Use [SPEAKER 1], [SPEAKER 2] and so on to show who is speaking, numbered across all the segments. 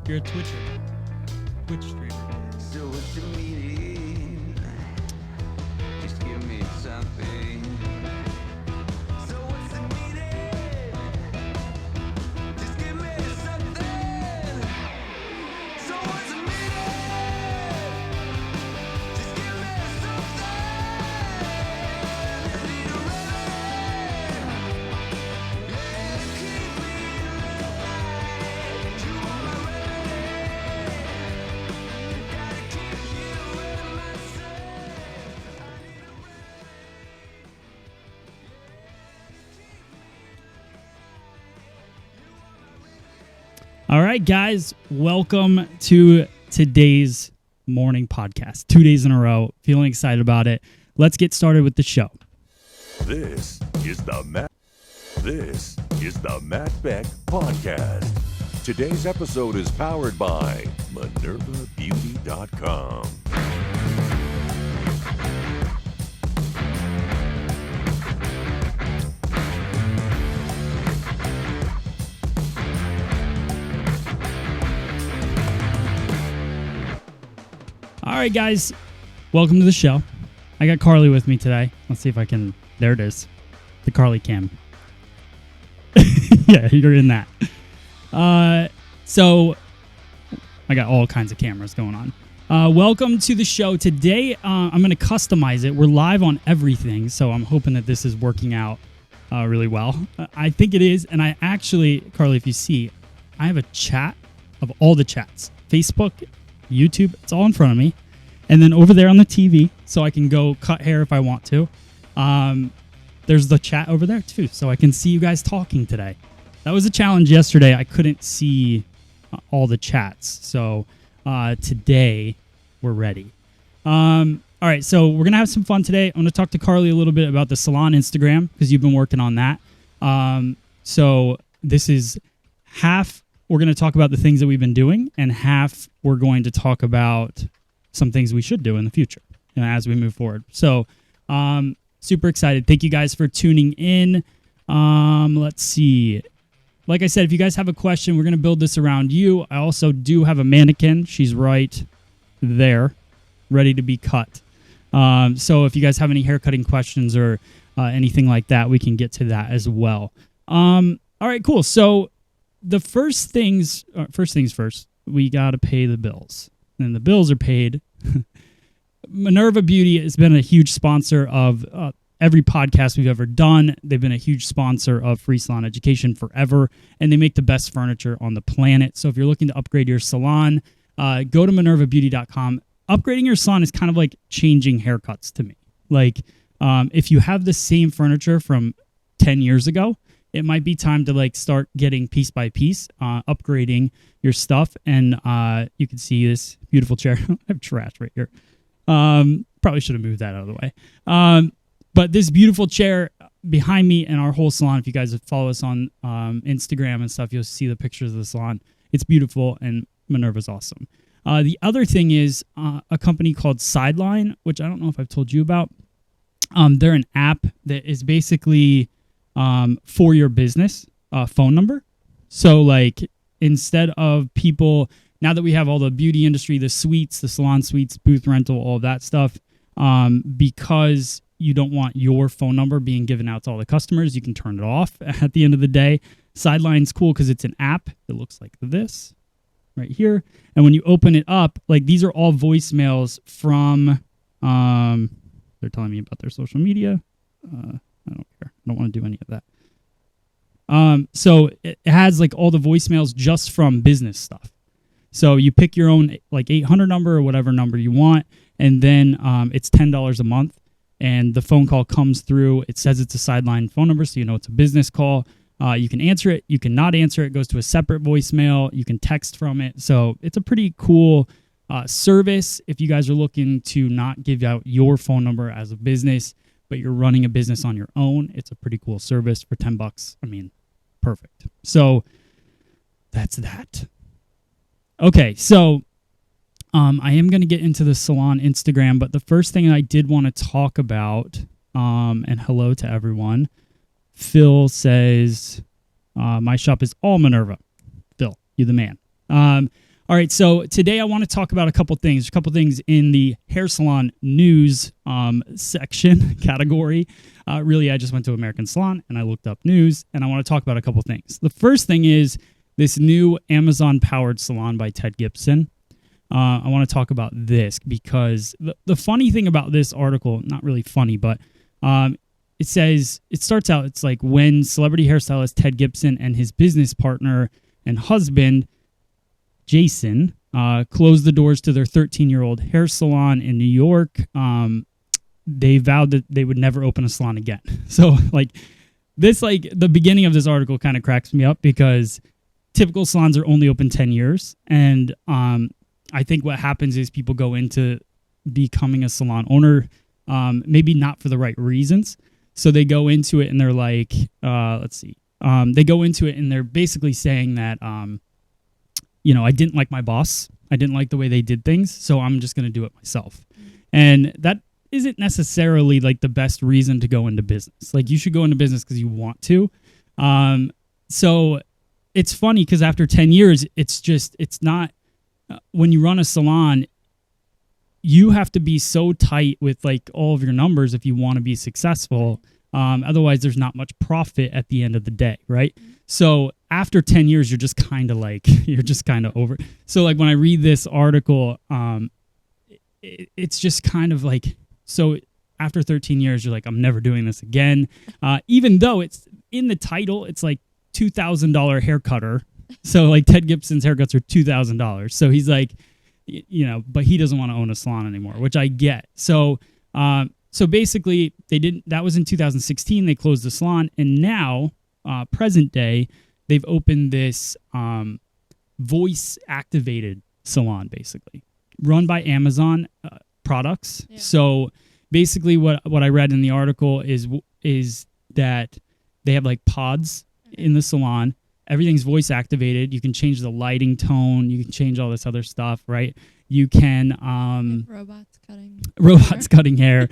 [SPEAKER 1] You're a Twitch streamer.
[SPEAKER 2] So what's the meaning? Just give me something. So what's the meaning? Just give me something. So what's the meaning? Just give me something. I need a remedy. Yeah, keep me alive. You are my remedy. Gotta keep you in myself. I need a
[SPEAKER 1] All right, guys, welcome to today's morning podcast. 2 days in a row. Feeling excited about it. Let's get started with the show.
[SPEAKER 3] This is the Matt Beck Podcast. Today's episode is powered by MinervaBeauty.com.
[SPEAKER 1] All right, guys, welcome to the show. I got Carly with me today. Let's see if I can. There it is. The Carly cam. Yeah, you're in that. So I got all kinds of cameras going on. Welcome to the show. Today, I'm going to customize it. We're live on everything, so I'm hoping that this is working out really well. I think it is, and I actually, Carly, if you see, I have a chat of all the chats. Facebook, YouTube, it's all in front of me. And then over there on the TV, so I can go cut hair if I want to. There's the chat over there too, so I can see you guys talking today. That was a challenge yesterday. I couldn't see all the chats. So today we're ready. All right, so we're going to have some fun today. I'm going to talk to Carly a little bit about the Salon Instagram because you've been working on that. So this is half we're going to talk about the things that we've been doing, and half we're going to talk about some things we should do in the future as we move forward. So super excited. Thank you guys for tuning in. Let's see. Like I said, if you guys have a question, we're going to build this around you. I also do have a mannequin. She's right there, ready to be cut. So if you guys have any haircutting questions or anything like that, we can get to that as well. All right, cool. So the first things first, we got to pay the bills. And the bills are paid Minerva Beauty has been a huge sponsor of every podcast we've ever done. They've been a huge sponsor of Free Salon Education forever, and they make the best furniture on the planet. So if you're looking to upgrade your salon, go to minervabeauty.com. Upgrading your salon is kind of like changing haircuts to me. Like, if you have the same furniture from 10 years ago, it might be time to like start getting piece by piece, upgrading your stuff. And you can see this beautiful chair. I have trash right here. Probably should have moved that out of the way. But this beautiful chair behind me and our whole salon, if you guys follow us on Instagram and stuff, you'll see the pictures of the salon. It's beautiful, and Minerva's awesome. The other thing is a company called Sideline, which I don't know if I've told you about. They're an app that is basically for your business phone number. So like instead of people, now that we have all the beauty industry, the suites, the salon suites, booth rental, all of that stuff, because you don't want your phone number being given out to all the customers, you can turn it off at the end of the day. Sideline's cool because it's an app that looks like this right here. And when you open it up, like these are all voicemails from, they're telling me about their social media. I don't care. I don't want to do any of that. So it has like all the voicemails just from business stuff. So you pick your own like 800 number or whatever number you want, and then it's $10 a month. And the phone call comes through. It says it's a Sideline phone number, so you know it's a business call. You can answer it. You can not answer it. It goes to a separate voicemail. You can text from it. So it's a pretty cool service if you guys are looking to not give out your phone number as a business, but you're running a business on your own. It's a pretty cool service for $10. I mean, perfect. So that's that. Okay, so I am going to get into the salon Instagram, but the first thing I did want to talk about, and hello to everyone. Phil says, my shop is all Minerva. Phil, you're the man. All right, so today I want to talk about a couple things in the hair salon news section category. Really, I just went to American Salon and I looked up news, and I want to talk about a couple things. The first thing is this new Amazon-powered salon by Ted Gibson. I want to talk about this because the funny thing about this article, not really funny, but it starts out, it's like when celebrity hairstylist Ted Gibson and his business partner and husband, Jason, closed the doors to their 13-year-old hair salon in New York. They vowed that they would never open a salon again. So like this, like the beginning of this article kind of cracks me up because typical salons are only open 10 years. And I think what happens is people go into becoming a salon owner, maybe not for the right reasons. So they go into it and they're like, they go into it and they're basically saying that, I didn't like my boss. I didn't like the way they did things. So I'm just going to do it myself. And that isn't necessarily like the best reason to go into business. Like you should go into business because you want to. So it's funny because after 10 years, it's not, when you run a salon, you have to be so tight with like all of your numbers if you want to be successful. Otherwise, there's not much profit at the end of the day, right? So after 10 years, you're just kind of over. So like when I read this article, it's just kind of like, so after 13 years, you're like, I'm never doing this again. Even though it's in the title, it's like $2,000 hair cutter. So like Ted Gibson's haircuts are $2,000. So he's like, but he doesn't want to own a salon anymore, which I get. So basically that was in 2016. They closed the salon, and now present day, they've opened this voice activated salon, basically run by Amazon products. Yeah. So basically what I read in the article is that they have like pods in the salon. Everything's voice activated. You can change the lighting tone. You can change all this other stuff, right? You can robots cutting hair.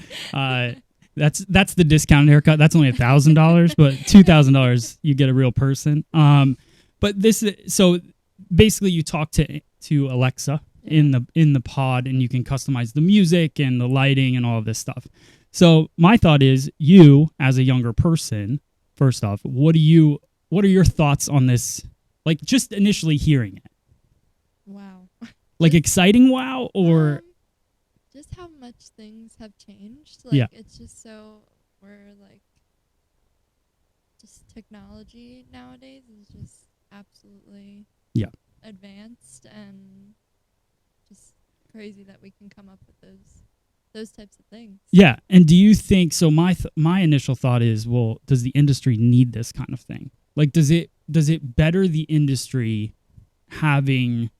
[SPEAKER 1] That's the discounted haircut. That's only $1,000, but $2,000 you get a real person. But this is, so basically you talk to Alexa in the pod, and you can customize the music and the lighting and all of this stuff. So my thought is, you as a younger person, first off, what are your thoughts on this? Like just initially hearing it.
[SPEAKER 4] Wow.
[SPEAKER 1] Like exciting wow, or
[SPEAKER 4] just how much things have changed.
[SPEAKER 1] Yeah.
[SPEAKER 4] It's just so we're just technology nowadays is just absolutely advanced and just crazy that we can come up with those types of things.
[SPEAKER 1] Yeah, and do you think so? My initial thought is, well, does the industry need this kind of thing? Like, does it better the industry having,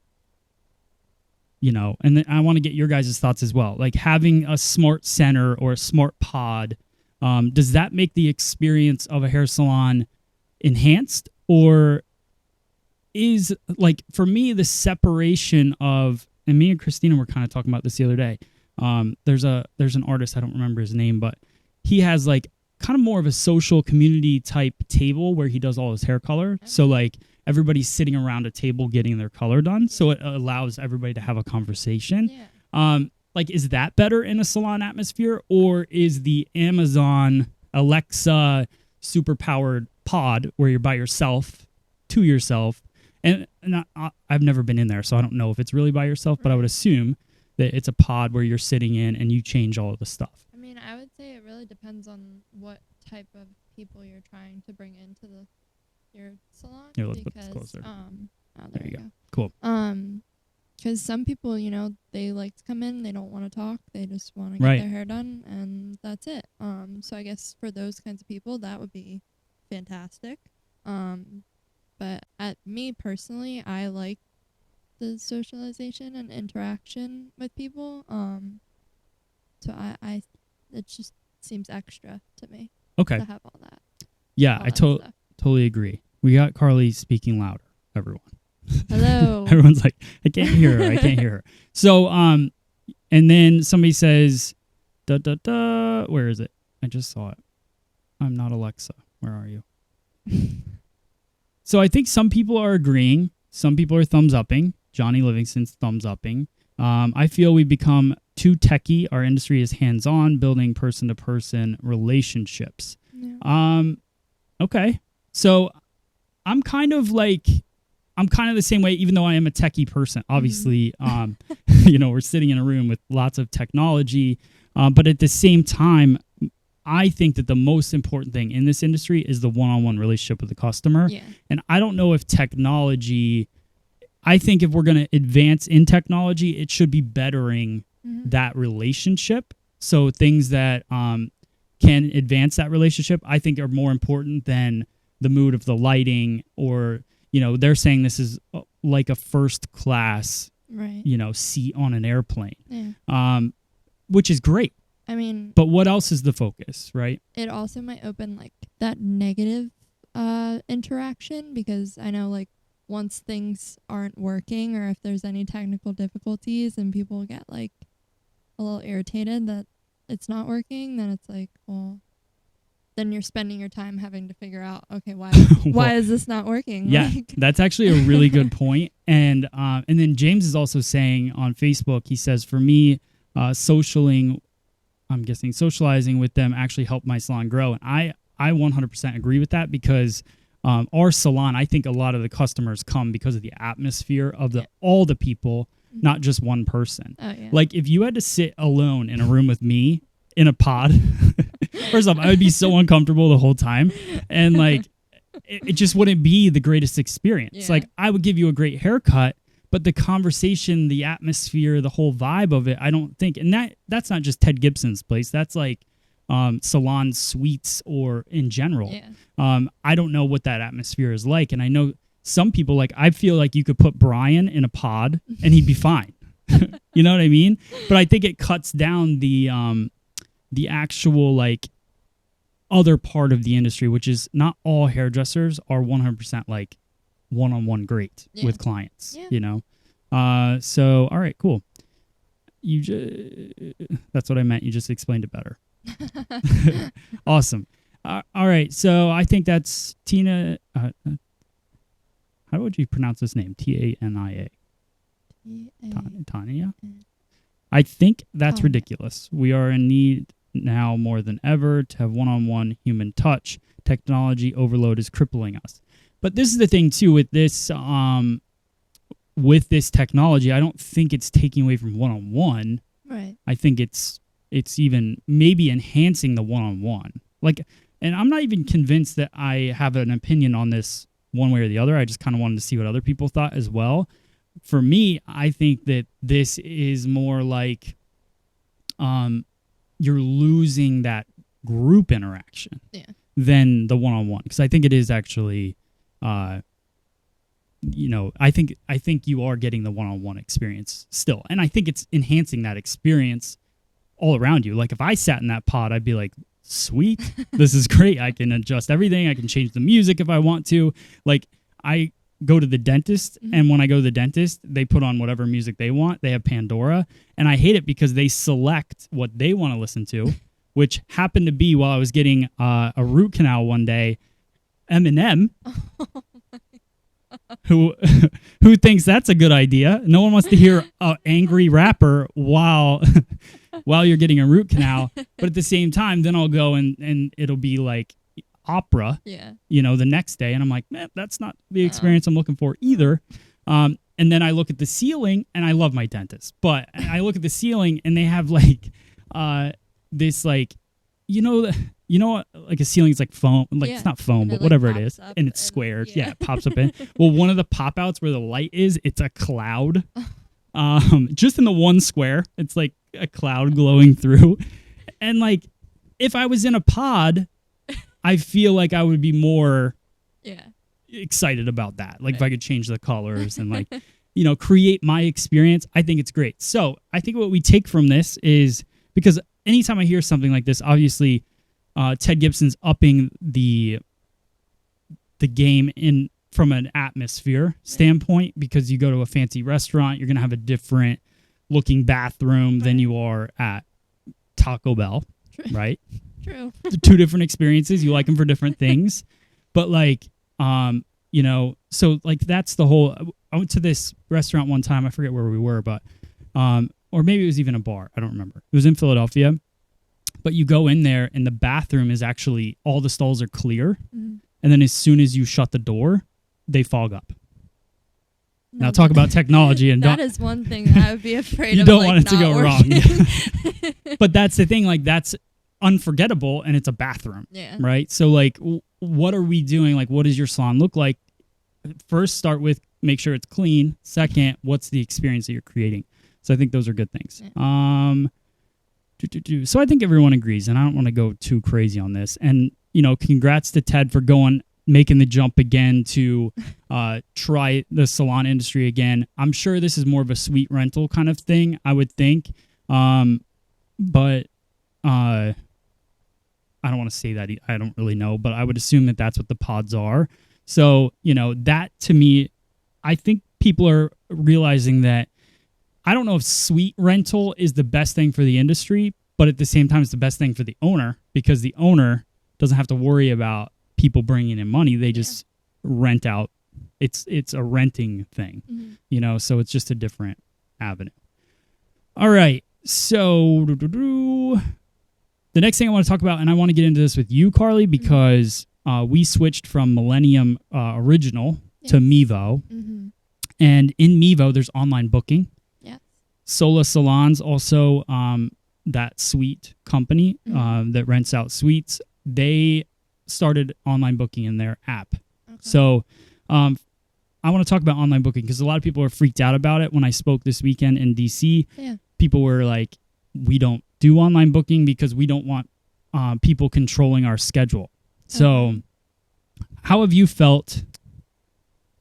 [SPEAKER 1] and then I want to get your guys' thoughts as well. Like having a smart center or a smart pod, does that make the experience of a hair salon enhanced, or is, like, for me, the separation of, and me and Christina were kind of talking about this the other day. There's an artist, I don't remember his name, but he has like kind of more of a social community type table where he does all his hair color. Okay. So like everybody's sitting around a table getting their color done. So it allows everybody to have a conversation. Yeah. Like, is that better in a salon atmosphere, or is the Amazon Alexa super powered pod where you're by yourself to yourself? And I've never been in there, so I don't know if it's really by yourself, but I would assume that it's a pod where you're sitting in and you change all of the stuff.
[SPEAKER 4] I mean, I would say it really depends on what type of people you're trying to bring into your salon.
[SPEAKER 1] Here, let's put this closer.
[SPEAKER 4] There you go.
[SPEAKER 1] Cool.
[SPEAKER 4] Because some people, they like to come in, they don't want to talk, they just want to get their hair done, and that's it. So I guess for those kinds of people, that would be fantastic. But me personally, I like the socialization and interaction with people. So I it just seems extra to me.
[SPEAKER 1] Okay.
[SPEAKER 4] To have all that.
[SPEAKER 1] Yeah, I totally agree. We got Carly speaking louder, everyone.
[SPEAKER 4] Hello.
[SPEAKER 1] Everyone's like, I can't hear her. I can't hear her. So, and then somebody says, where is it? I just saw it. I'm not Alexa. Where are you? So I think some people are agreeing. Some people are thumbs upping. Johnny Livingston's thumbs upping. I feel we've become too techie. Our industry is hands-on, building person-to-person relationships. Yeah. Okay. So I'm kind of the same way, even though I am a techie person. Obviously, we're sitting in a room with lots of technology. But at the same time, I think that the most important thing in this industry is the one-on-one relationship with the customer. Yeah. And I don't know if technology, I think if we're going to advance in technology, it should be bettering that relationship. So things that can advance that relationship, I think, are more important than the mood of the lighting, or, they're saying this is like a first class, seat on an airplane, which is great.
[SPEAKER 4] I mean,
[SPEAKER 1] but what else is the focus, right?
[SPEAKER 4] It also might open that negative interaction, because I know once things aren't working, or if there's any technical difficulties and people get a little irritated that it's not working, then it's well, then you're spending your time having to figure out, okay, why is this not working?
[SPEAKER 1] Yeah, that's actually a really good point. And then James is also saying on Facebook, he says, for me, socializing with them actually helped my salon grow. And I 100% agree with that, because our salon, I think a lot of the customers come because of the atmosphere of all the people, not just one person. Oh, yeah. Like, if you had to sit alone in a room with me in a pod, first off, I would be so uncomfortable the whole time. And it just wouldn't be the greatest experience. Yeah. I would give you a great haircut, but the conversation, the atmosphere, the whole vibe of it, I don't think, and that's not just Ted Gibson's place. That's salon suites or in general. Yeah. I don't know what that atmosphere is like. And I know some people, I feel like you could put Brian in a pod and he'd be fine. You know what I mean? But I think it cuts down the actual other part of the industry, which is not all hairdressers are 100% one-on-one great with clients, so all right, cool. That's what I meant. You just explained it better. Awesome. All right, so I think that's Tina. How would you pronounce this name? Tania. Tania. I think that's ridiculous. We are in need now more than ever to have one-on-one human touch. Technology overload is crippling us. But this is the thing too with this technology. I don't think it's taking away from one-on-one.
[SPEAKER 4] Right.
[SPEAKER 1] I think it's even maybe enhancing the one-on-one. Like, and I'm not even convinced that I have an opinion on this one way or the other. I just kind of wanted to see what other people thought as well. For me, I think that this is more like you're losing that group interaction than the one-on-one, because I think it is actually I think you are getting the one-on-one experience still, and I think it's enhancing that experience all around you. Like if I sat in that pod, I'd be like, sweet, this is great. I can adjust everything. I can change the music if I want to. Like I go to the dentist, and when I go to the dentist, they put on whatever music they want. They have Pandora, and I hate it because they select what they want to listen to, which happened to be while I was getting a root canal one day, Eminem, who thinks that's a good idea. No one wants to hear an angry rapper while you're getting a root canal. But at the same time, then I'll go and it'll be like opera, the next day. And I'm like, man, that's not the experience I'm looking for either. And then I look at the ceiling, and I love my dentist, but I look at the ceiling and they have like this like, like a ceiling's like foam, like it's not foam, but whatever it is, and it's squared. Yeah, it pops up in. Well, one of the pop outs where the light is, it's a cloud. Just in the one square, it's like a cloud glowing through. And like, if I was in a pod, I feel like I would be more excited about that. Like if I could change the colors and like, create my experience, I think it's great. So I think what we take from this is, because anytime I hear something like this, obviously Ted Gibson's upping the game in from an atmosphere standpoint, because you go to a fancy restaurant, you're going to have a different looking bathroom than you are at Taco Bell, right?
[SPEAKER 4] True.
[SPEAKER 1] Two different experiences. You like them for different things. But like, so like that's the whole, I went to this restaurant one time. I forget where we were, but, or maybe it was even a bar. I don't remember. It was in Philadelphia. But you go in there and the bathroom is actually, all the stalls are clear. And then as soon as you shut the door, they fog up. Now talk about technology, and
[SPEAKER 4] that is one thing I would be afraid
[SPEAKER 1] you
[SPEAKER 4] of.
[SPEAKER 1] Don't want it to go
[SPEAKER 4] working.
[SPEAKER 1] wrong. But that's the thing, like that's unforgettable, and it's a bathroom, right? So like, what are we doing? Like, what does your salon look like? First, start with make sure it's clean. Second, what's the experience that you're creating? So I think those are good things. So I think everyone agrees, and I don't want to go too crazy on this. And congrats to Ted for making the jump again to try the salon industry again. I'm sure this is more of a suite rental kind of thing, I would think. But I don't want to say that. I don't really know, but I would assume that that's what the pods are. So, that to me, I think people are realizing that, I don't know if suite rental is the best thing for the industry, but at the same time, it's the best thing for the owner, because the owner doesn't have to worry about people bringing in money. They just rent out. It's a renting thing, so it's just a different avenue. All right. So the next thing I want to talk about, and I want to get into this with you, Carly, because we switched from Millennium Original to Mevo. And in Mevo, there's online booking. Sola Salons, also that suite company that rents out suites, they started online booking in their app. So I want to talk about online booking because a lot of people are freaked out about it. When I spoke this weekend in DC, people were like, we don't do online booking because we don't want people controlling our schedule. So how have you felt,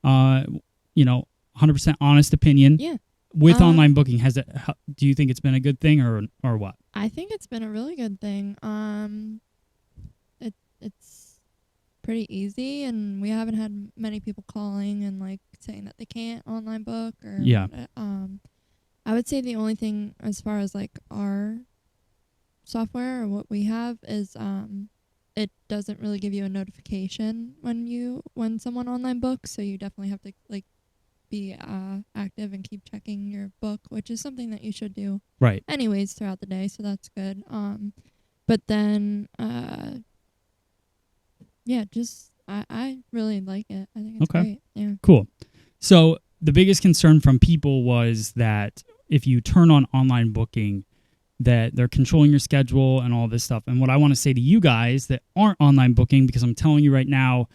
[SPEAKER 1] 100% honest opinion with online booking? Do you think it's been a good thing or what?
[SPEAKER 4] I think it's been a really good thing. It's pretty easy, and we haven't had many people calling and like saying that they can't online book or I would say the only thing as far as like our software or what we have is it doesn't really give you a notification when someone online books, so you definitely have to like be active and keep checking your book, which is something that you should do anyways throughout the day, so that's good. But then I really like it. I think it's great. Yeah.
[SPEAKER 1] Cool. So the biggest concern from people was that if you turn on online booking, that they're controlling your schedule and all this stuff. And what I want to say to you guys that aren't online booking, because I'm telling you right now,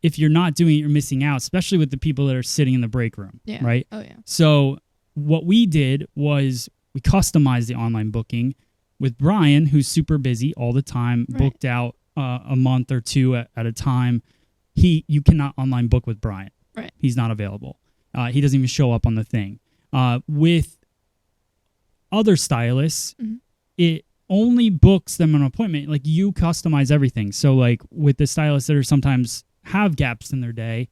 [SPEAKER 1] if you're not doing it, you're missing out, especially with the people that are sitting in the break room, right?
[SPEAKER 4] Oh, yeah.
[SPEAKER 1] So what we did was we customized the online booking with Brian, who's super busy all the time, booked out a month or two at a time. You cannot online book with Brian.
[SPEAKER 4] Right.
[SPEAKER 1] He's not available. He doesn't even show up on the thing. With other stylists, it only books them an appointment. Like, you customize everything. So like with the stylists that are sometimes have gaps in their day,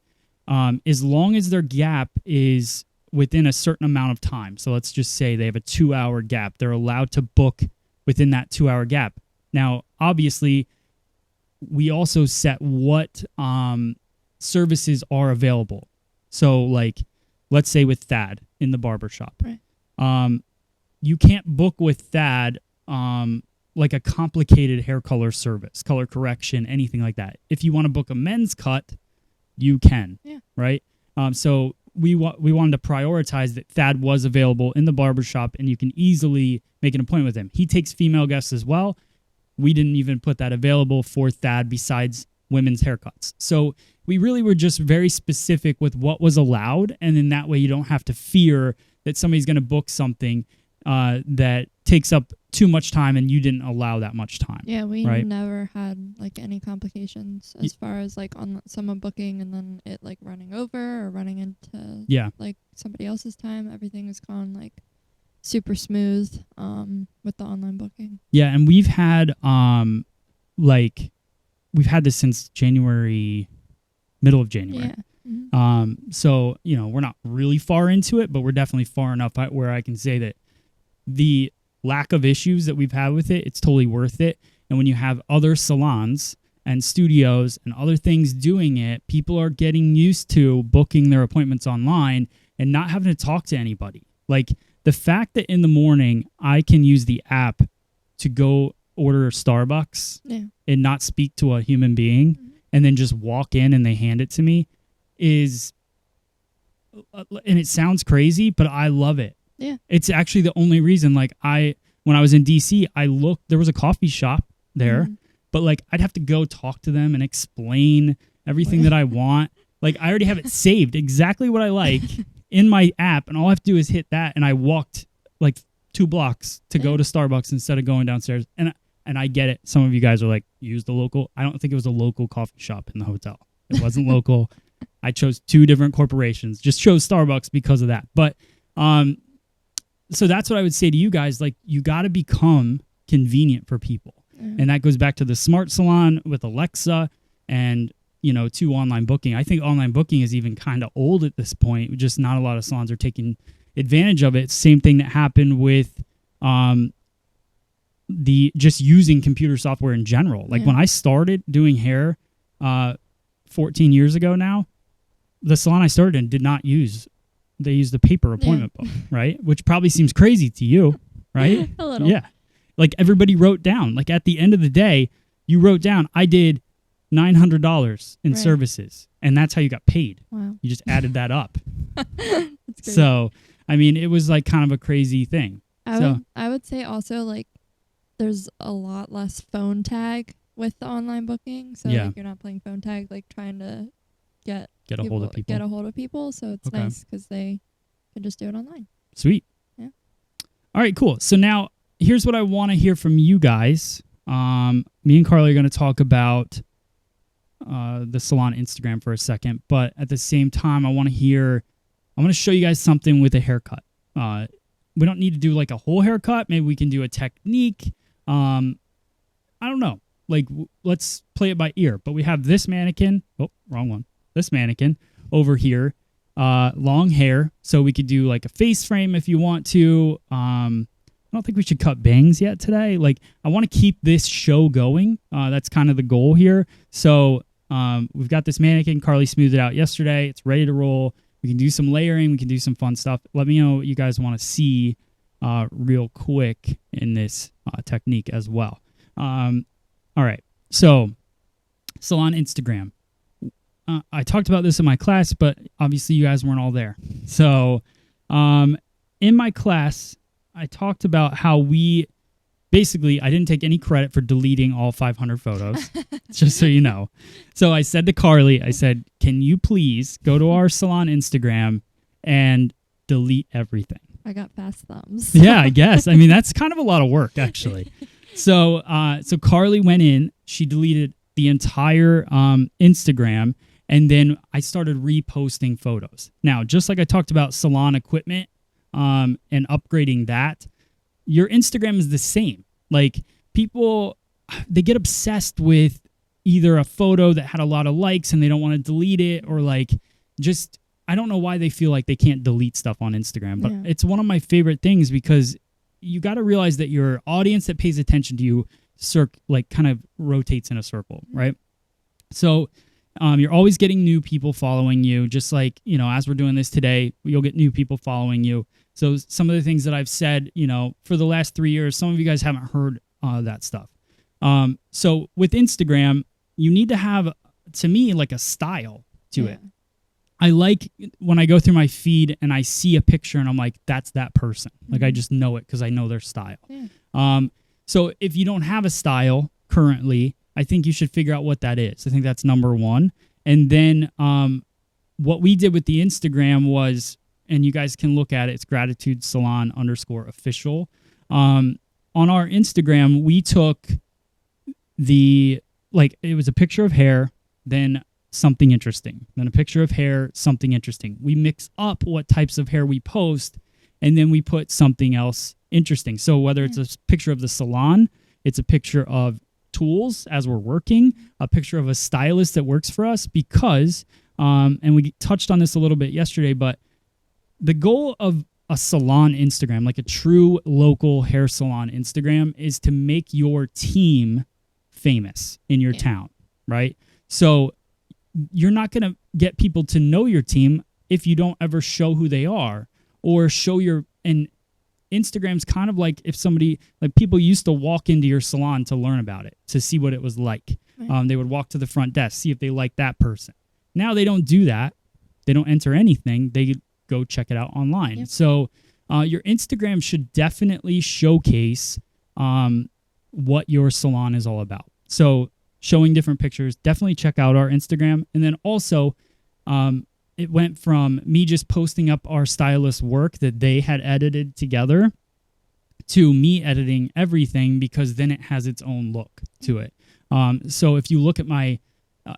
[SPEAKER 1] as long as their gap is within a certain amount of time. So let's just say they have a 2-hour gap. They're allowed to book within that 2-hour gap. Now, obviously, we also set what services are available. So like, let's say with Thad in the barbershop, you can't book with Thad like a complicated hair color service, color correction, anything like that. If you want to book a men's cut, you can, right? So we wanted to prioritize that Thad was available in the barbershop and you can easily make an appointment with him. He takes female guests as well. We didn't even put that available for Thad besides women's haircuts. So we really were just very specific with what was allowed, and then that way you don't have to fear that somebody's going to book something that takes up too much time and you didn't allow that much time.
[SPEAKER 4] Yeah, we never had like any complications as far as like on someone booking and then it like running over or running into like somebody else's time. Everything has gone like super smooth with the online booking. Yeah,
[SPEAKER 1] and we've had we've had this since January, middle of January.
[SPEAKER 4] Yeah.
[SPEAKER 1] So, we're not really far into it, but we're definitely far enough where I can say that the lack of issues that we've had with it, it's totally worth it. And when you have other salons and studios and other things doing it, people are getting used to booking their appointments online and not having to talk to anybody. Like, the fact that in the morning I can use the app to go order Starbucks and not speak to a human being and then just walk in and they hand it to me is, and it sounds crazy, but I love it.
[SPEAKER 4] Yeah.
[SPEAKER 1] It's actually the only reason, like, when I was in DC, I looked, there was a coffee shop there, but like I'd have to go talk to them and explain everything that I want. Like, I already have it saved, exactly what I like in my app, and all I have to do is hit that, and I walked like 2 blocks to go to Starbucks instead of going downstairs. And I get it. Some of you guys are like, use the local. I don't think it was a local coffee shop in the hotel. It wasn't local. I chose 2 different corporations. Just chose Starbucks because of that. But so that's what I would say to you guys. Like, you got to become convenient for people. And that goes back to the smart salon with Alexa and, to online booking. I think online booking is even kind of old at this point. Just not a lot of salons are taking advantage of it. Same thing that happened with the just using computer software in general. Like, when I started doing hair 14 years ago now, the salon I started in did not use, they used the paper appointment book, right? Which probably seems crazy to you, right?
[SPEAKER 4] A little.
[SPEAKER 1] Yeah. Like, everybody wrote down, like, at the end of the day, you wrote down, I did $900 in services, and that's how you got paid.
[SPEAKER 4] Wow.
[SPEAKER 1] You just added that up.
[SPEAKER 4] That's
[SPEAKER 1] So, I mean, it was like kind of a crazy thing.
[SPEAKER 4] I would say also, like, there's a lot less phone tag with the online booking. So like, you're not playing phone tag, like trying to get
[SPEAKER 1] a hold of people.
[SPEAKER 4] Get a hold of people. So it's nice because they can just do it online.
[SPEAKER 1] Sweet.
[SPEAKER 4] Yeah.
[SPEAKER 1] All right, cool. So now here's what I want to hear from you guys. Me and Carly are going to talk about the salon Instagram for a second, but at the same time, I want to show you guys something with a haircut. We don't need to do like a whole haircut. Maybe we can do a technique. I don't know. Like, let's play it by ear. But we have this mannequin. Oh, wrong one. This mannequin over here. Long hair. So we could do like a face frame if you want to. I don't think we should cut bangs yet today. Like, I want to keep this show going. That's kind of the goal here. So we've got this mannequin. Carly smoothed it out yesterday. It's ready to roll. We can do some layering. We can do some fun stuff. Let me know what you guys want to see real quick in this technique as well. All right. So, salon Instagram. I talked about this in my class, but obviously you guys weren't all there. So, in my class, I talked about how we basically, I didn't take any credit for deleting all 500 photos, just so you know. So I said to Carly, I said, can you please go to our salon Instagram and delete everything?
[SPEAKER 4] I got fast thumbs.
[SPEAKER 1] Yeah, I guess. I mean, that's kind of a lot of work, actually. So Carly went in, she deleted the entire Instagram, and then I started reposting photos. Now, just like I talked about salon equipment and upgrading that, your Instagram is the same. Like, people, they get obsessed with either a photo that had a lot of likes and they don't want to delete it, or like just, I don't know why they feel like they can't delete stuff on Instagram, but it's one of my favorite things because you got to realize that your audience that pays attention to you kind of rotates in a circle, right? So you're always getting new people following you, just like, as we're doing this today, you'll get new people following you. So some of the things that I've said, for the last 3 years, some of you guys haven't heard that stuff. So with Instagram, you need to have, to me, like a style to it. I like when I go through my feed and I see a picture and I'm like, that's that person. Like, I just know it because I know their style. So if you don't have a style currently, I think you should figure out what that is. I think that's number one. And then what we did with the Instagram was, and you guys can look at it, it's Gratitude Salon _official. On our Instagram, we took it was a picture of hair, then something interesting, then a picture of hair, something interesting. We mix up what types of hair we post, and then we put something else interesting. So whether it's a picture of the salon, it's a picture of tools as we're working, a picture of a stylist that works for us, because, and we touched on this a little bit yesterday, but the goal of a salon Instagram, like a true local hair salon Instagram, is to make your team famous in your town, right? So you're not going to get people to know your team if you don't ever show who they are or show and Instagram's kind of like if somebody, like people used to walk into your salon to learn about it, to see what it was like. They would walk to the front desk, see if they like that person. Now they don't do that. They don't enter anything. They go check it out online. So your Instagram should definitely showcase what your salon is all about. So showing different pictures, definitely check out our Instagram. And then also, it went from me just posting up our stylist work that they had edited together to me editing everything, because then it has its own look to it. So if you look at my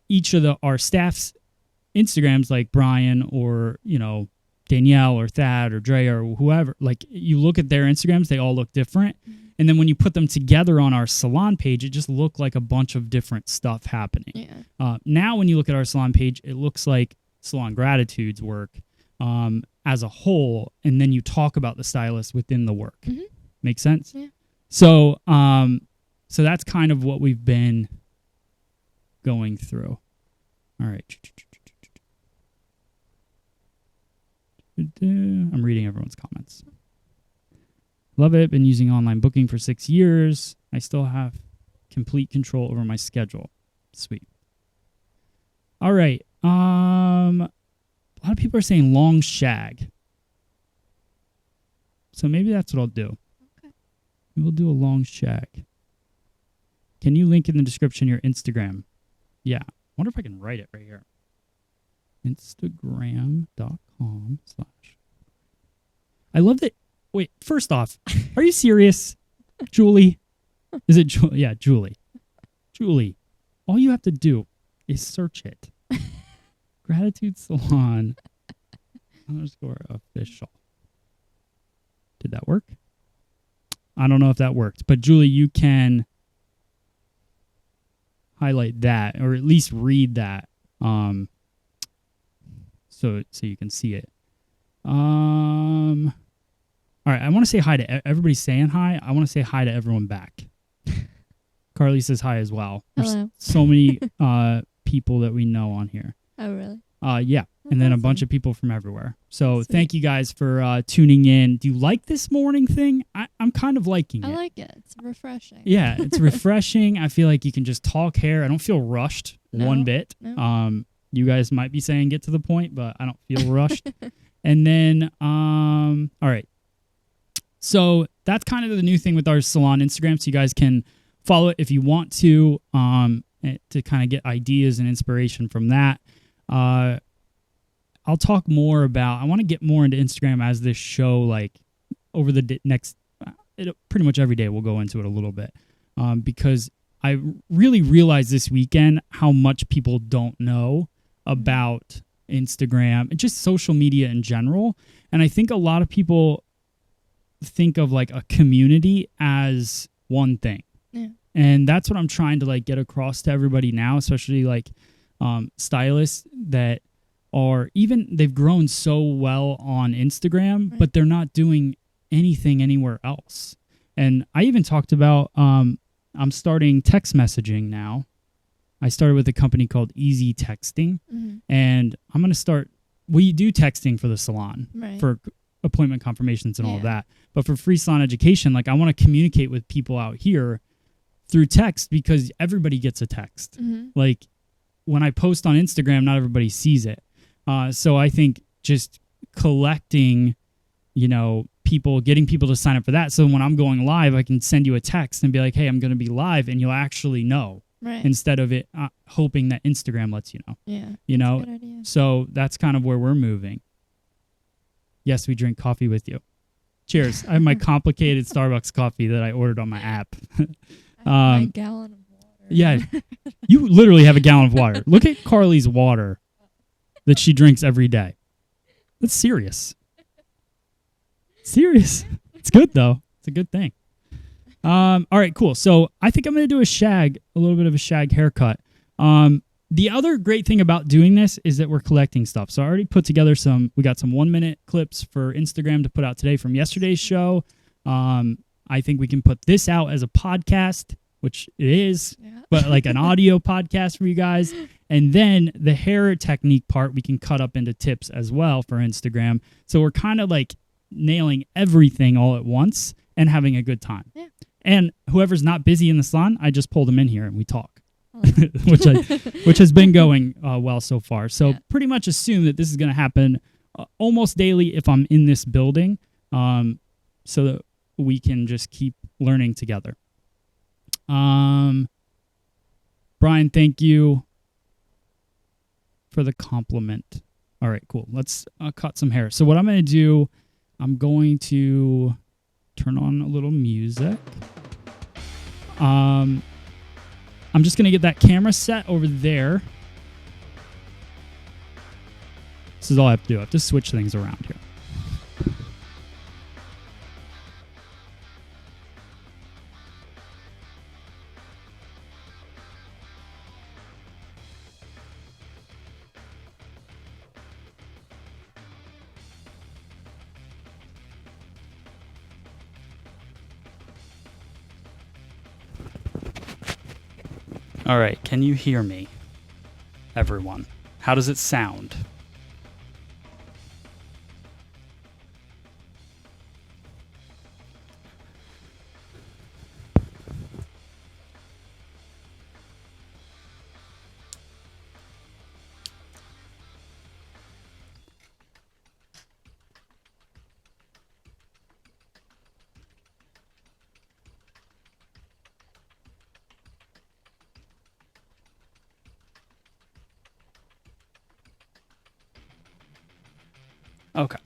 [SPEAKER 1] each of our staff's Instagrams, like Brian or Danielle or Thad or Drea or whoever, like you look at their Instagrams, they all look different. And then when you put them together on our salon page, it just looked like a bunch of different stuff happening. Now when you look at our salon page, it looks like Salon Gratitude's work as a whole, and then you talk about the stylist within the work. Make sense? So so that's kind of what we've been going through. All right. I'm reading everyone's comments. Love it. Been using online booking for 6 years. I still have complete control over my schedule. Sweet. All right. A lot of people are saying long shag. So maybe that's what I'll do. Okay. We'll do a long shag. Can you link in the description your Instagram? Yeah. I wonder if I can write it right here. Instagram.com/ I love that. Wait, first off, are you serious? Julie? Is it Julie? Yeah, Julie. Julie, all you have to do is search it. Gratitude Salon _official. Did that work? I don't know if that worked, but Julie, you can highlight that, or at least read that, so you can see it. All right, I want to say hi to everybody saying hi. I want to say hi to everyone back. Carly says hi as well.
[SPEAKER 4] Hello.
[SPEAKER 1] There's so many people that we know on here.
[SPEAKER 4] Oh, really?
[SPEAKER 1] Yeah.
[SPEAKER 4] That's
[SPEAKER 1] And then
[SPEAKER 4] awesome.
[SPEAKER 1] a bunch of people from everywhere. So
[SPEAKER 4] Sweet.
[SPEAKER 1] thank you guys for tuning in. Do you like this morning thing? I'm kind of liking it.
[SPEAKER 4] I like it. It's refreshing.
[SPEAKER 1] Yeah, it's refreshing. I feel like you can just talk hair. I don't feel rushed one bit.
[SPEAKER 4] No.
[SPEAKER 1] You guys might be saying get to the point, but I don't feel rushed. And then, all right. So that's kind of the new thing with our salon Instagram. So you guys can follow it if you want to kind of get ideas and inspiration from that. I'll talk more about, I want to get more into Instagram as this show, like over the next, pretty much every day we'll go into it a little bit, because I really realized this weekend how much people don't know about Instagram and just social media in general. And I think a lot of people think of like a community as one thing. Yeah. And that's what I'm trying to like get across to everybody now, especially like stylists that are they've grown so well on Instagram, right, but they're not doing anything anywhere else. And I even talked about, I'm starting text messaging now. I started with a company called Easy Texting, and I'm going to start, we do texting for the salon, right, for appointment confirmations and all of that. But for free salon education, like I want to communicate with people out here through text because everybody gets a text. Like when I post on Instagram, not everybody sees it. So I think just collecting, getting people to sign up for that. So when I'm going live, I can send you a text and be like, hey, I'm going to be live, and you'll actually know, right, instead of it hoping that Instagram lets you know. Yeah. That's a good idea. So that's kind of where we're moving. Yes, we drink coffee with you. Cheers. I have my complicated Starbucks coffee that I ordered on my app.
[SPEAKER 4] I have my gallon of water.
[SPEAKER 1] Yeah. You literally have a gallon of water. Look at Carly's water that she drinks every day. That's serious. Serious. It's good, though. It's a good thing. All right, cool. So I think I'm going to do a little bit of a shag haircut. The other great thing about doing this is that we're collecting stuff. So I already put together we got some 1-minute clips for Instagram to put out today from yesterday's show. I think we can put this out as a podcast, which it is, but like an audio podcast for you guys. And then the hair technique part, we can cut up into tips as well for Instagram. So we're kind of like nailing everything all at once and having a good time. Yeah. And whoever's not busy in the salon, I just pull them in here and we talk. which has been going well so far. So pretty much assume that this is going to happen almost daily if I'm in this building, so that we can just keep learning together. Brian, thank you for the compliment. All right, cool. Let's cut some hair. So what I'm going to do, I'm going to turn on a little music. I'm just going to get that camera set over there. This is all I have to do. I have to switch things around here. All right, can you hear me, everyone? How does it sound? Okay.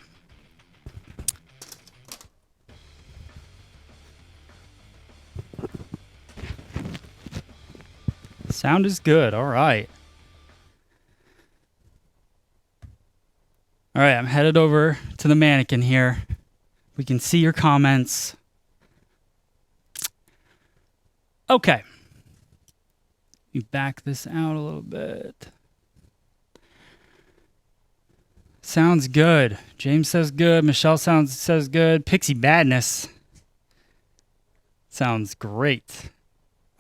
[SPEAKER 1] Sound is good. All right. All right, I'm headed over to the mannequin here. We can see your comments. Okay. Let me back this out a little bit. Sounds good. James says good. Michelle says good. Pixie Badness sounds great.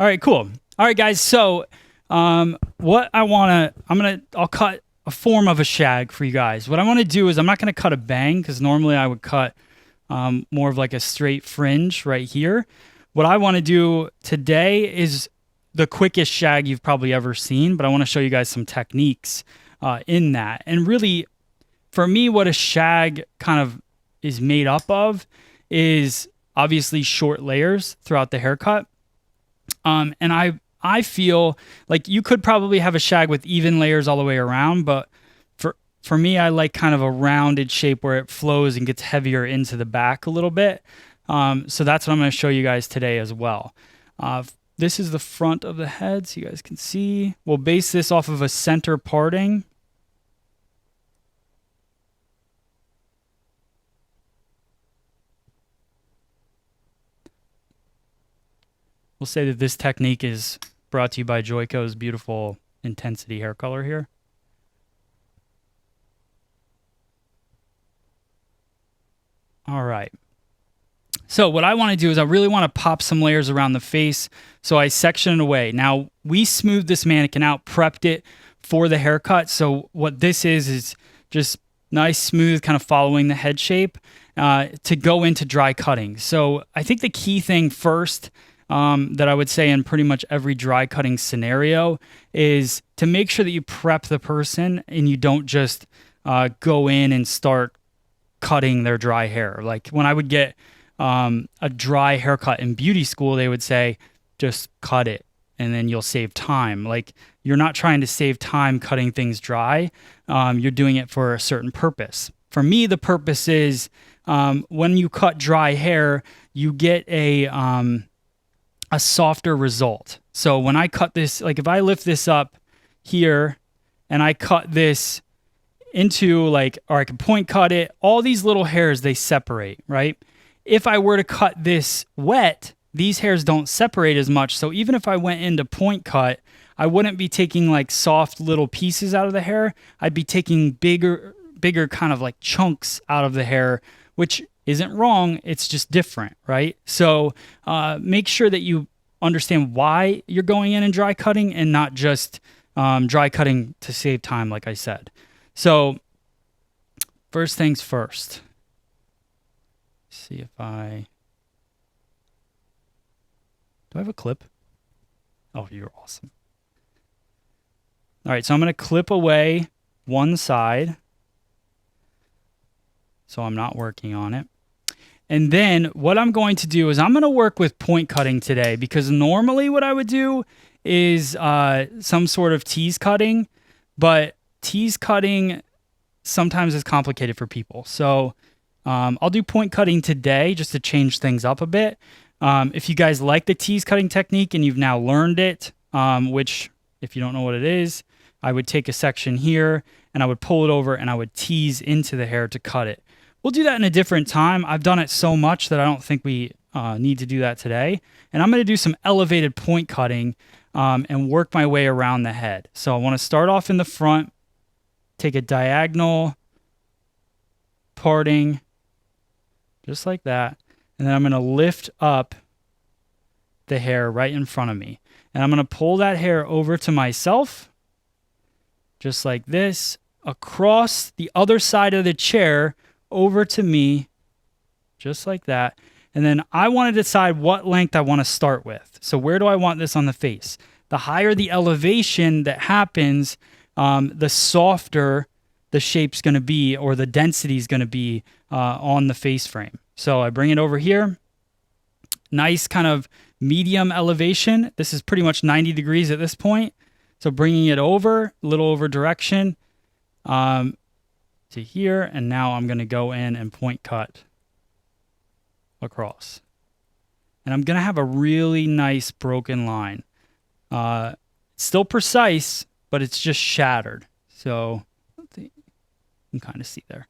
[SPEAKER 1] All right, cool. All right, guys. So, what I'll cut a form of a shag for you guys. What I want to do is I'm not going to cut a bang because normally I would cut more of like a straight fringe right here. What I want to do today is the quickest shag you've probably ever seen, but I want to show you guys some techniques in that. And really, for me, what a shag kind of is made up of is obviously short layers throughout the haircut. And I feel like you could probably have a shag with even layers all the way around, but for me, I like kind of a rounded shape where it flows and gets heavier into the back a little bit. So that's what I'm going to show you guys today as well. This is the front of the head, so you guys can see. We'll base this off of a center parting. We'll say that this technique is brought to you by Joico's beautiful intensity hair color here. All right. So what I want to do is I really want to pop some layers around the face. So I section it away. Now, we smoothed this mannequin out, prepped it for the haircut. So what this is just nice, smooth, kind of following the head shape to go into dry cutting. So I think the key thing first that I would say in pretty much every dry cutting scenario is to make sure that you prep the person and you don't just go in and start cutting their dry hair. Like when I would get a dry haircut in beauty school, they would say, just cut it and then you'll save time. Like you're not trying to save time cutting things dry. You're doing it for a certain purpose. For me, the purpose is when you cut dry hair, you get a softer result. So when I cut this, like if I lift this up here and I cut this into or I can point cut it, all these little hairs, they separate, right? If I were to cut this wet, these hairs don't separate as much. So even if I went into point cut, I wouldn't be taking like soft little pieces out of the hair. I'd be taking bigger kind of like chunks out of the hair, which isn't wrong. It's just different, right? So make sure that you understand why you're going in and dry cutting and not just dry cutting to save time, like I said. So first things first. See if do I have a clip? Oh, you're awesome. All right, so I'm going to clip away one side so I'm not working on it. And then what I'm going to do is I'm going to work with point cutting today, because normally what I would do is some sort of tease cutting, but tease cutting sometimes is complicated for people. So I'll do point cutting today just to change things up a bit. If you guys like the tease cutting technique and you've now learned it, which if you don't know what it is, I would take a section here and I would pull it over and I would tease into the hair to cut it. We'll do that in a different time. I've done it so much that I don't think we need to do that today. And I'm going to do some elevated point cutting and work my way around the head. So I want to start off in the front, take a diagonal parting, just like that. And then I'm going to lift up the hair right in front of me. And I'm going to pull that hair over to myself, just like this, across the other side of the chair, over to me, just like that. And then I want to decide what length I want to start with. So where do I want this on the face? The higher the elevation that happens, the softer the shape's going to be, or the density is going to be on the face frame. So I bring it over here. Nice kind of medium elevation. This is pretty much 90 degrees at this point. So bringing it over, a little over direction to here. And now I'm going to go in and point cut across. And I'm going to have a really nice broken line. Still precise, but it's just shattered. So you can kind of see there.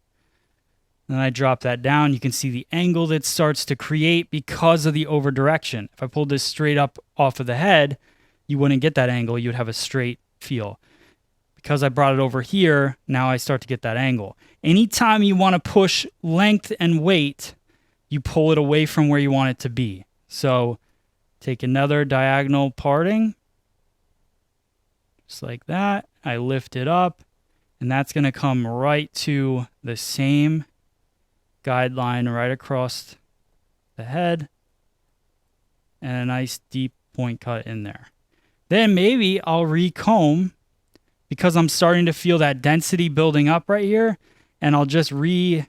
[SPEAKER 1] Then I drop that down. You can see the angle that starts to create because of the over direction. If I pulled this straight up off of the head, you wouldn't get that angle. You'd have a straight feel. Because I brought it over here, now I start to get that angle. Anytime you want to push length and weight, you pull it away from where you want it to be. So take another diagonal parting, just like that. I lift it up, and that's going to come right to the same guideline right across the head, and a nice deep point cut in there. Then maybe I'll recomb, because I'm starting to feel that density building up right here, and I'll just recut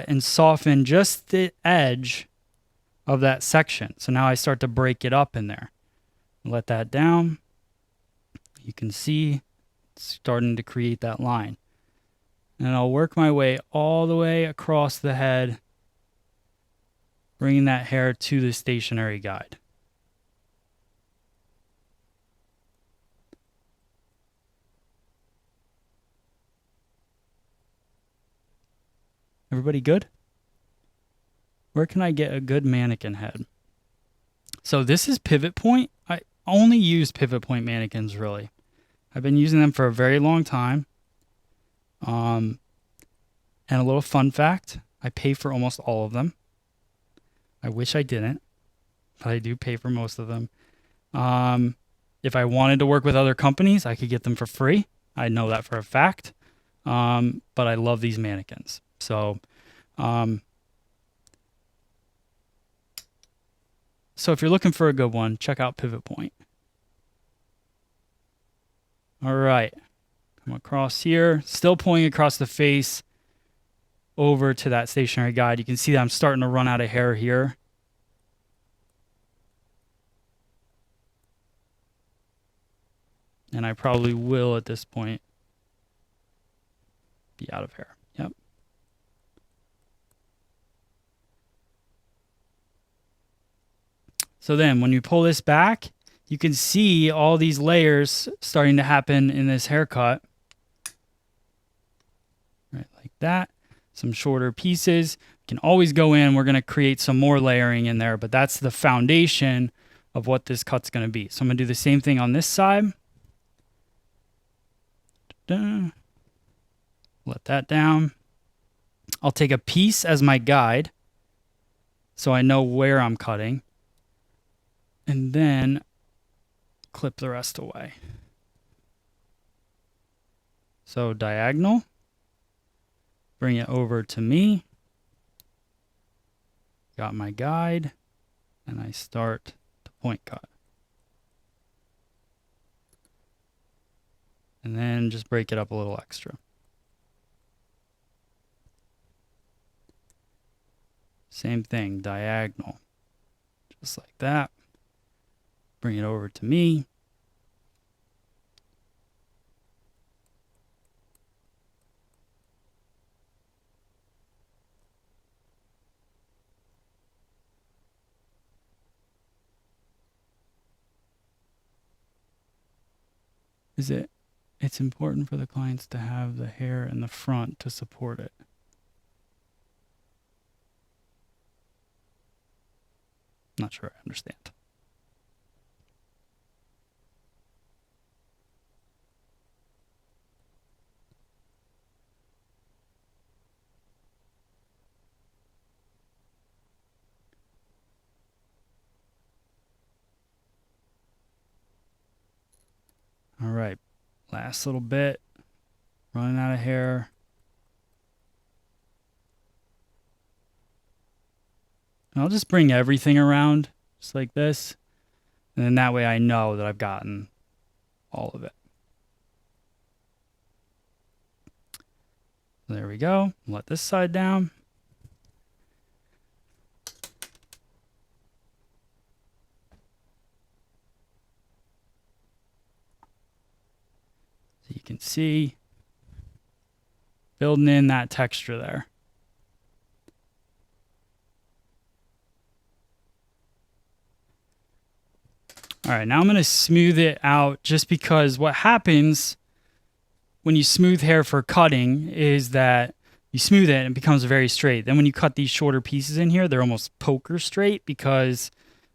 [SPEAKER 1] and soften just the edge of that section. So now I start to break it up in there. Let that down. You can see it's starting to create that line. And I'll work my way all the way across the head, bringing that hair to the stationary guide. Everybody good? Where can I get a good mannequin head? So this is pivot point. I only use pivot point mannequins, really. I've been using them for a very long time. And a little fun fact, I pay for almost all of them. I wish I didn't, but I do pay for most of them. If I wanted to work with other companies, I could get them for free. I know that for a fact. But I love these mannequins. So if you're looking for a good one, check out Pivot Point. All right. Come across here, still pulling across the face over to that stationary guide. You can see that I'm starting to run out of hair here. And I probably will at this point be out of hair. Yep. So then when you pull this back, you can see all these layers starting to happen in this haircut. Right, like that. Some shorter pieces. You can always go in. We're going to create some more layering in there, but that's the foundation of what this cut's going to be. So I'm going to do the same thing on this side. Let that down. I'll take a piece as my guide so I know where I'm cutting. And then clip the rest away. So diagonal. Bring it over to me. Got my guide. And I start to point cut. And then just break it up a little extra. Same thing, diagonal. Just like that. Bring it over to me. It's important for the clients to have the hair in the front to support it. Not sure I understand. All right, last little bit, running out of hair. And I'll just bring everything around just like this. And then that way I know that I've gotten all of it. There we go. Let this side down. So you can see building in that texture there. All right, now I'm going to smooth it out just because what happens when you smooth hair for cutting is that you smooth it and it becomes very straight. Then when you cut these shorter pieces in here, they're almost poker straight because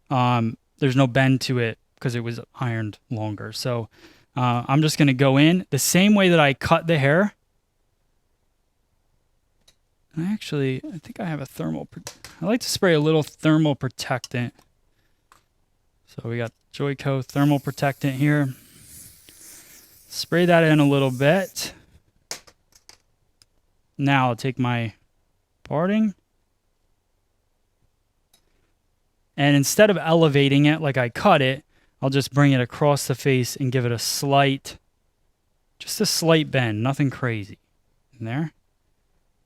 [SPEAKER 1] there's no bend to it because it was ironed longer. So I'm just going to go in the same way that I cut the hair. And I think I have a I like to spray a little thermal protectant. So we got Joico thermal protectant here. Spray that in a little bit. Now I'll take my parting. And instead of elevating it like I cut it, I'll just bring it across the face and give it just a slight bend, nothing crazy. In there.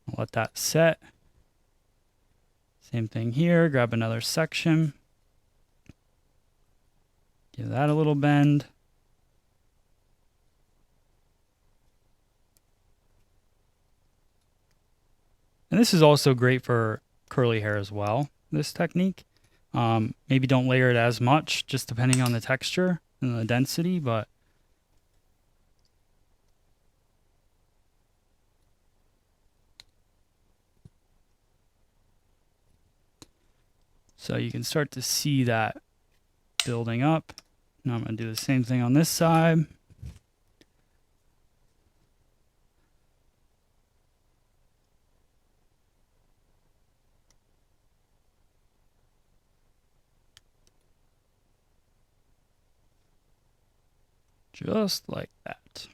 [SPEAKER 1] I'll let that set. Same thing here. Grab another section. Give that a little bend. And this is also great for curly hair as well, this technique. Maybe don't layer it as much, just depending on the texture and the density, but so you can start to see that building up. Now I'm going to do the same thing on this side. Just like that.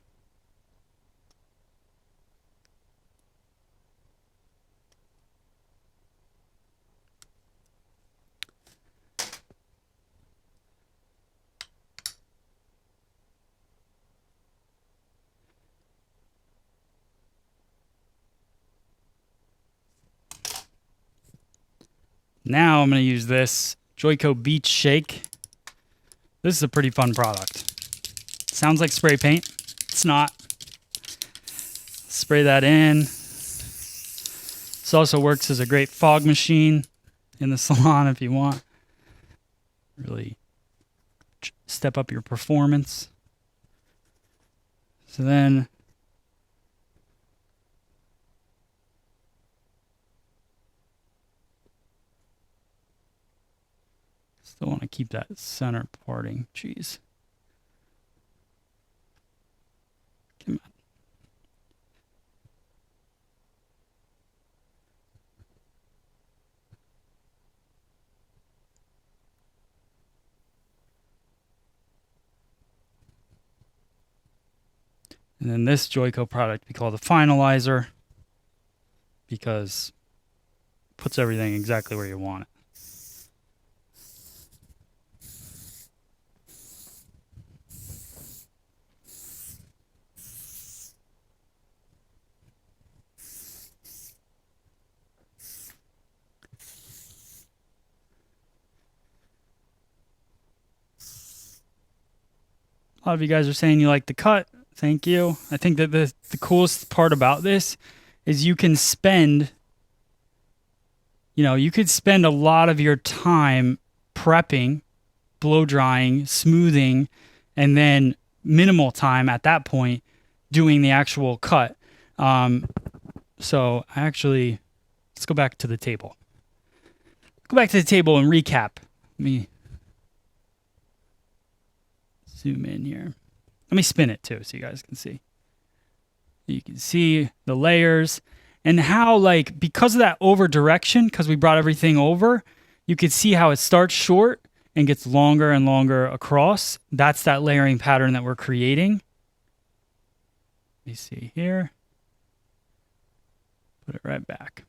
[SPEAKER 1] Now I'm going to use this Joico Beach Shake. This is a pretty fun product. Sounds like spray paint. It's not. Spray that in. This also works as a great fog machine in the salon if you want. Really step up your performance. So then still want to keep that center parting. Jeez. Come on. And then this Joico product we call the finalizer because it puts everything exactly where you want it. A lot of you guys are saying you like the cut. Thank you. I think that the coolest part about this is you can spend, you could spend a lot of your time prepping, blow drying, smoothing, and then minimal time at that point doing the actual cut. So let's go back to the table. Go back to the table and recap. Let me zoom in here. Let me spin it too so you guys can see. You can see the layers and how, because of that over direction, because we brought everything over, you can see how it starts short and gets longer and longer across. That's that layering pattern that we're creating. Let me see here. Put it right back.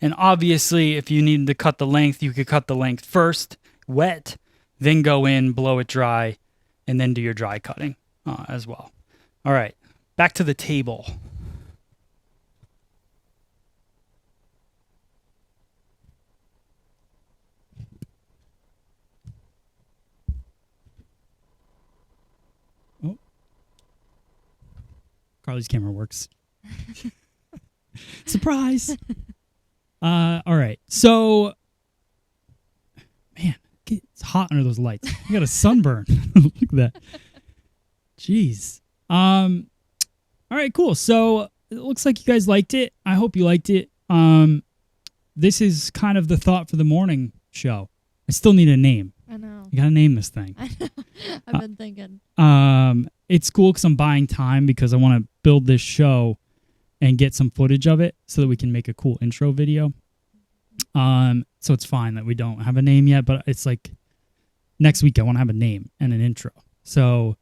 [SPEAKER 1] And obviously, if you needed to cut the length, you could cut the length first, wet, then go in, blow it dry, and then do your dry cutting as well. All right, back to the table. Oh, Carly's camera works. Surprise! All right, so, man, it's hot under those lights. I got a sunburn. Look at that. Jeez. All right, cool. So it looks like you guys liked it. I hope you liked it. This is kind of the thought for the morning show. I still need a name.
[SPEAKER 4] I know.
[SPEAKER 1] You gotta name this thing.
[SPEAKER 4] I know. I've been thinking.
[SPEAKER 1] It's cool because I'm buying time because I want to build this show and get some footage of it so that we can make a cool intro video. So it's fine that we don't have a name yet, but it's like next week I want to have a name and an intro. So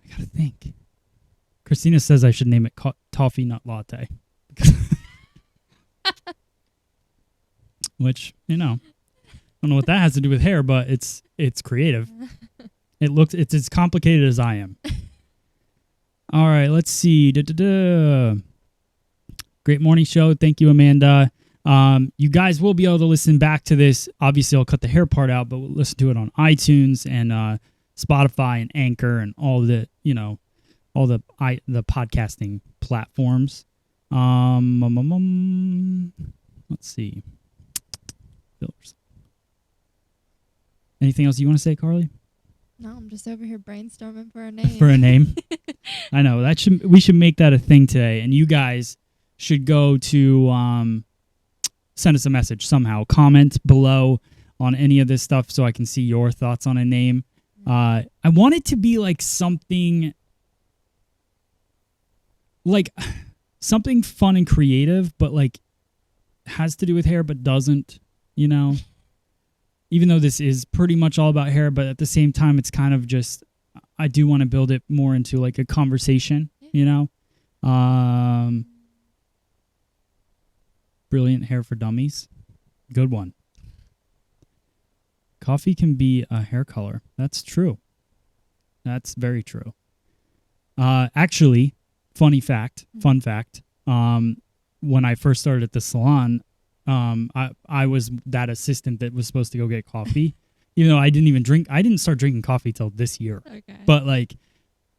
[SPEAKER 1] I gotta think. Christina says I should name it Toffee Nut Latte. Which, I don't know what that has to do with hair, but it's creative. It's as complicated as I am. All right, let's see. Great morning show. Thank you, Amanda. You guys will be able to listen back to this. Obviously, I'll cut the hair part out, but we'll listen to it on iTunes and Spotify and Anchor and all the podcasting platforms. Let's see. Anything else you want to say, Carly?
[SPEAKER 4] No, I'm just over here brainstorming for a name.
[SPEAKER 1] For a name? I know. We should make that a thing today. And you guys should go to send us a message somehow. Comment below on any of this stuff so I can see your thoughts on a name. I want it to be like something fun and creative, but like has to do with hair but doesn't, even though this is pretty much all about hair, but at the same time it's kind of just, I do want to build it more into like a conversation, Brilliant hair for dummies. Good one. Coffee can be a hair color. That's true. That's very true. Actually, fun fact, when I first started at the salon, I was that assistant that was supposed to go get coffee, even though I didn't start drinking coffee till this year.
[SPEAKER 4] Okay.
[SPEAKER 1] But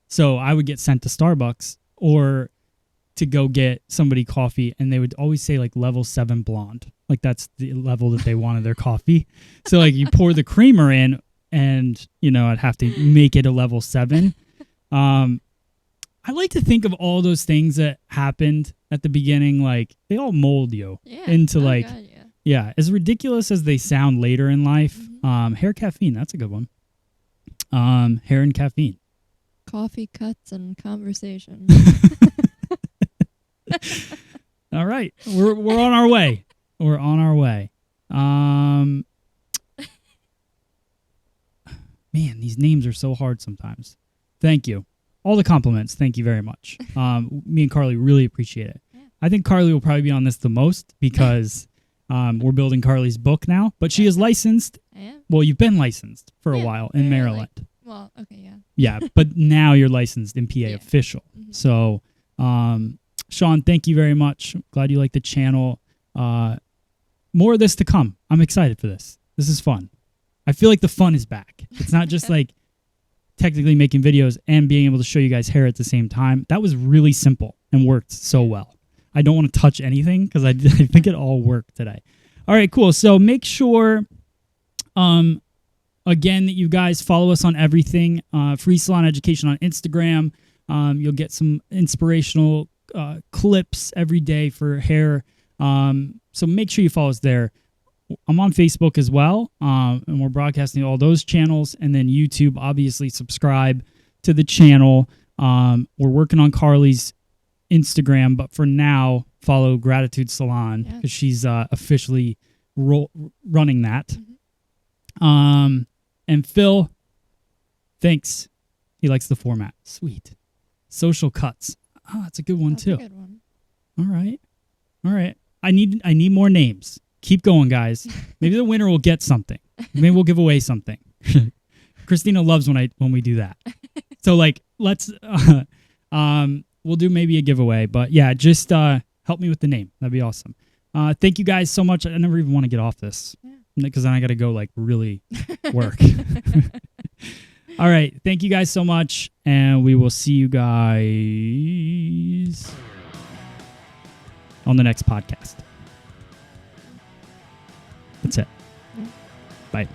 [SPEAKER 1] so I would get sent to Starbucks or to go get somebody coffee, and they would always say level 7 blonde. That's the level that they wanted their coffee. So you pour the creamer in and, I'd have to make it a level 7. I like to think of all those things that happened at the beginning, they all mold you into
[SPEAKER 4] God,
[SPEAKER 1] yeah, as ridiculous as they sound later in life. Hair caffeine, that's a good one. Hair and caffeine.
[SPEAKER 4] Coffee cuts and conversation.
[SPEAKER 1] All right, we're on our way. We're on our way. Man, these names are so hard sometimes. Thank you. All the compliments. Thank you very much. Me and Carly really appreciate it.
[SPEAKER 4] Yeah.
[SPEAKER 1] I think Carly will probably be on this the most because we're building Carly's book now. But she is licensed.
[SPEAKER 4] I am.
[SPEAKER 1] Well, you've been licensed for a while in Maryland.
[SPEAKER 4] Okay, yeah.
[SPEAKER 1] Yeah, but now you're licensed in PA official.
[SPEAKER 4] Mm-hmm.
[SPEAKER 1] So, Sean, thank you very much. Glad you like the channel. More of this to come. I'm excited for this. This is fun. I feel like the fun is back. It's not just technically making videos and being able to show you guys hair at the same time. That was really simple and worked so well. I don't want to touch anything because I think it all worked today. All right, cool. So make sure, again, that you guys follow us on everything. Free Salon Education on Instagram. You'll get some inspirational clips every day for hair. So make sure you follow us there. I'm on Facebook as well, and we're broadcasting all those channels. And then YouTube, obviously, subscribe to the channel. We're working on Carly's Instagram, but for now, follow Gratitude Salon because she's officially running that. Mm-hmm. And Phil, thanks. He likes the format. Sweet. Social cuts. Oh, that's a good one too.
[SPEAKER 4] A good one.
[SPEAKER 1] All right. I need more names. Keep going, guys. Maybe the winner will get something. Maybe we'll give away something. Christina loves when we do that. So let's we'll do maybe a giveaway. But yeah, just help me with the name. That'd be awesome. Thank you guys so much. I never even want to get off this because then I got to go really work. All right. Thank you guys so much, and we will see you guys on the next podcast. That's it. Bye.